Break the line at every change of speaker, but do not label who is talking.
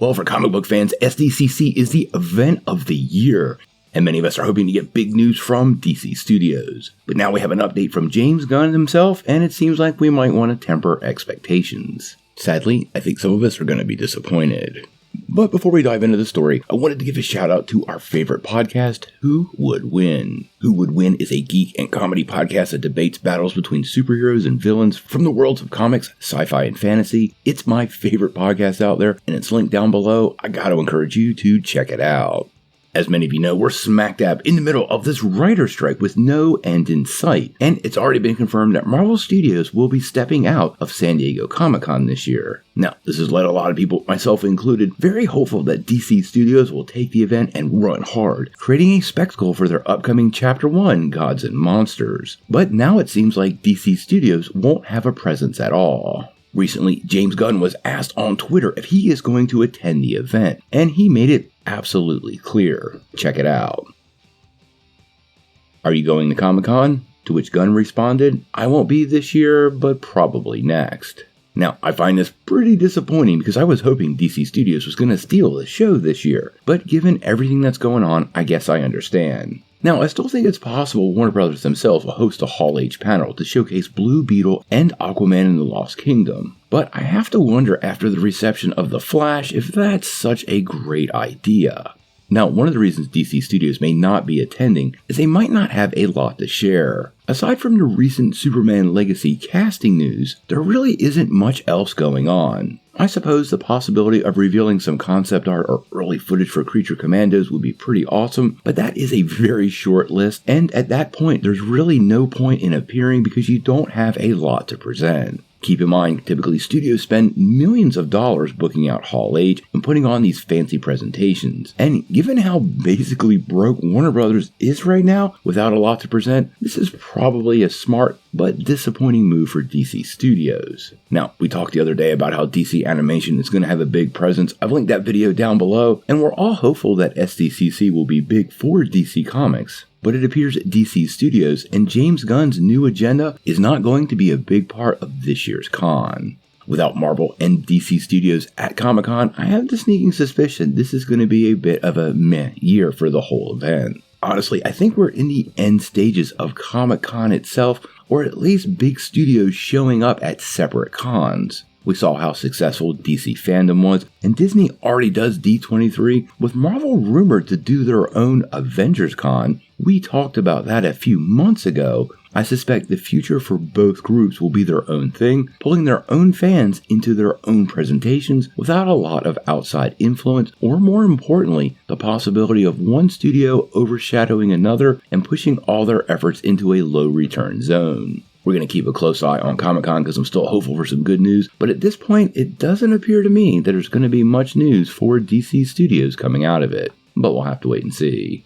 Well, for comic book fans, SDCC is the event of the year, and many of us are hoping to get big news from DC Studios. But now we have an update from James Gunn himself, and it seems like we might want to temper expectations. Sadly, I think some of us are going to be disappointed. But before we dive into the story, I wanted to give a shout out to our favorite podcast, Who Would Win? Who Would Win is a geek and comedy podcast that debates battles between superheroes and villains from the worlds of comics, sci-fi, and fantasy. It's my favorite podcast out there, and it's linked down below. I gotta encourage you to check it out. As many of you know, we're smack dab in the middle of this writer's strike with no end in sight, and it's already been confirmed that Marvel Studios will be stepping out of San Diego Comic-Con this year. Now, this has led a lot of people, myself included, very hopeful that DC Studios will take the event and run hard, creating a spectacle for their upcoming Chapter 1 Gods and Monsters. But now it seems like DC Studios won't have a presence at all. Recently, James Gunn was asked on Twitter if he is going to attend the event, and he made it absolutely clear. Check it out. Are you going to Comic-Con? To which Gunn responded, I won't be this year, but probably next. Now, I find this pretty disappointing because I was hoping DC Studios was going to steal the show this year, but given everything that's going on, I guess I understand. Now, I still think it's possible Warner Brothers themselves will host a Hall H panel to showcase Blue Beetle and Aquaman in the Lost Kingdom, but I have to wonder after the reception of The Flash if that's such a great idea. Now, one of the reasons DC Studios may not be attending is they might not have a lot to share. Aside from the recent Superman Legacy casting news, there really isn't much else going on. I suppose the possibility of revealing some concept art or early footage for Creature Commandos would be pretty awesome, but that is a very short list, and at that point, there's really no point in appearing because you don't have a lot to present. Keep in mind, typically studios spend millions of dollars booking out Hall H and putting on these fancy presentations. And given how basically broke Warner Brothers is right now, without a lot to present, this is probably a smart but disappointing move for DC Studios. Now, we talked the other day about how DC Animation is going to have a big presence. I've linked that video down below, and we're all hopeful that SDCC will be big for DC Comics. But it appears DC Studios and James Gunn's new agenda is not going to be a big part of this year's con. Without Marvel and DC Studios at Comic-Con, I have the sneaking suspicion this is going to be a bit of a meh year for the whole event. Honestly, I think we're in the end stages of Comic-Con itself, or at least big studios showing up at separate cons. We saw how successful DC fandom was, and Disney already does D23, with Marvel rumored to do their own Avengers Con. We talked about that a few months ago. I suspect the future for both groups will be their own thing, pulling their own fans into their own presentations without a lot of outside influence, or more importantly, the possibility of one studio overshadowing another and pushing all their efforts into a low return zone. We're going to keep a close eye on Comic-Con because I'm still hopeful for some good news, but at this point, it doesn't appear to me that there's going to be much news for DC Studios coming out of it. But we'll have to wait and see.